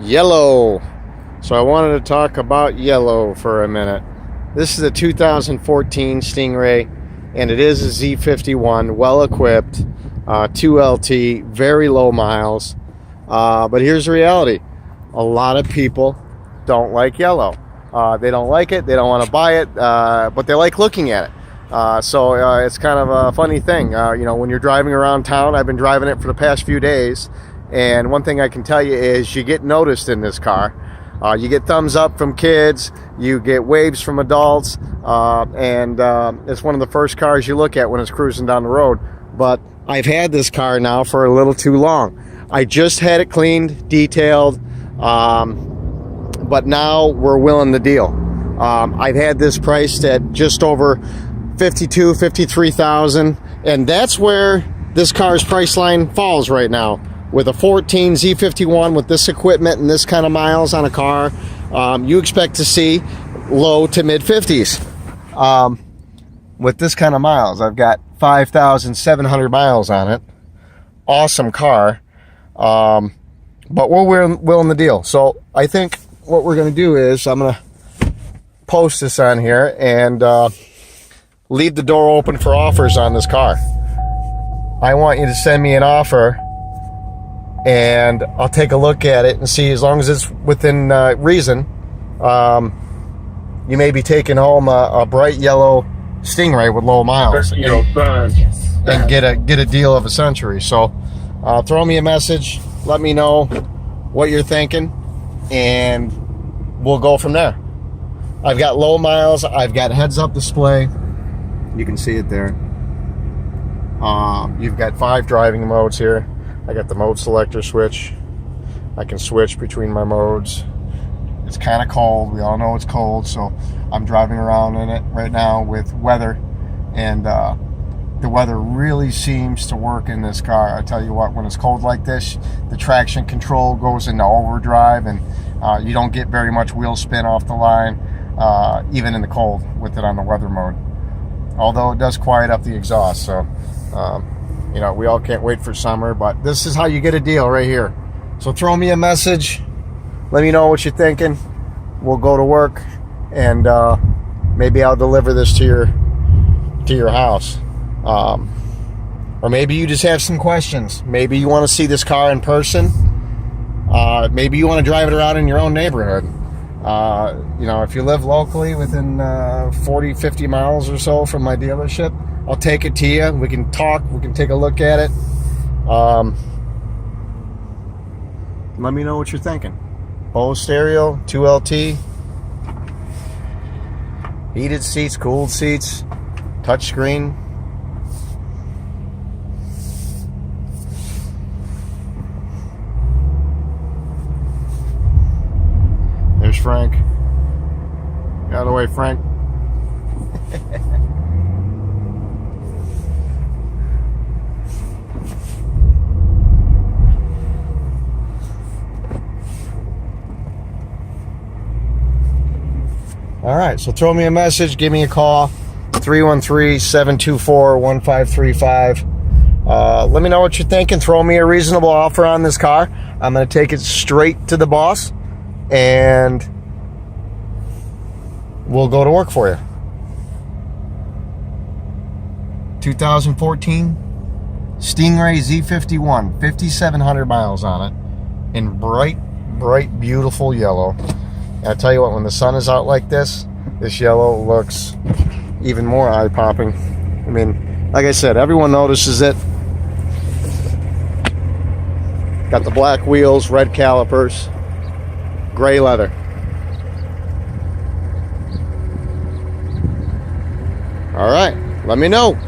Yellow. So I wanted to talk about yellow for a minute. This is a 2014 Stingray, and it is a Z51, well equipped, 2LT, very low miles. But here's the reality: a lot of people don't like yellow. They don't like it, they don't want to buy it, but they like looking at it. So it's kind of a funny thing. When you're driving around town, I've been driving it for the past few days, and one thing I can tell you is you get noticed in this car. You get thumbs up from kids, you get waves from adults, and it's one of the first cars you look at when it's cruising down the road. But I've had this car now for a little too long. I just had it cleaned, detailed, but now we're willing the deal. I've had this priced at just over $53,000, and that's where this car's price line falls right now. With a 14 Z51 with this equipment and this kind of miles on a car, you expect to see low to mid 50s. With this kind of miles, I've got 5,700 miles on it. Awesome car, but we're willing the deal. So I think what we're going to do is I'm going to post this on here and leave the door open for offers on this car. I want you to send me an offer, and I'll take a look at it and see, as long as it's within reason. You may be taking home a bright yellow Stingray with low miles and get a deal of a century. So throw me a message, let me know what you're thinking, and we'll go from there. I've got low miles, I've got heads-up display. You can see it there. You've got 5 driving modes here. I got the mode selector switch. I can switch between my modes. It's kind of cold. We all know it's cold, so I'm driving around in it right now with weather, and the weather really seems to work in this car. I tell you what, when it's cold like this, the traction control goes into overdrive, and you don't get very much wheel spin off the line, even in the cold with it on the weather mode. Although it does quiet up the exhaust, so we all can't wait for summer, but this is how you get a deal right here. So throw me a message, let me know what you're thinking. We'll go to work, and maybe I'll deliver this to your house. Or maybe you just have some questions. Maybe you want to see this car in person. Maybe you want to drive it around in your own neighborhood. If you live locally within 40, 50 miles or so from my dealership, I'll take it to you. We can talk. We can take a look at it. Let me know what you're thinking. Bose stereo, 2LT, heated seats, cooled seats, touchscreen. There's Frank. Get out of the way, Frank. All right, so throw me a message, give me a call, 313-724-1535. Let me know what you're thinking. Throw me a reasonable offer on this car. I'm going to take it straight to the boss, and we'll go to work for you. 2014 Stingray Z51, 5,700 miles on it, in bright, beautiful yellow. And I tell you what, when the sun is out like this yellow looks even more eye-popping. I mean, like I said, everyone notices it. Got the black wheels, red calipers, gray leather. All right, let me know.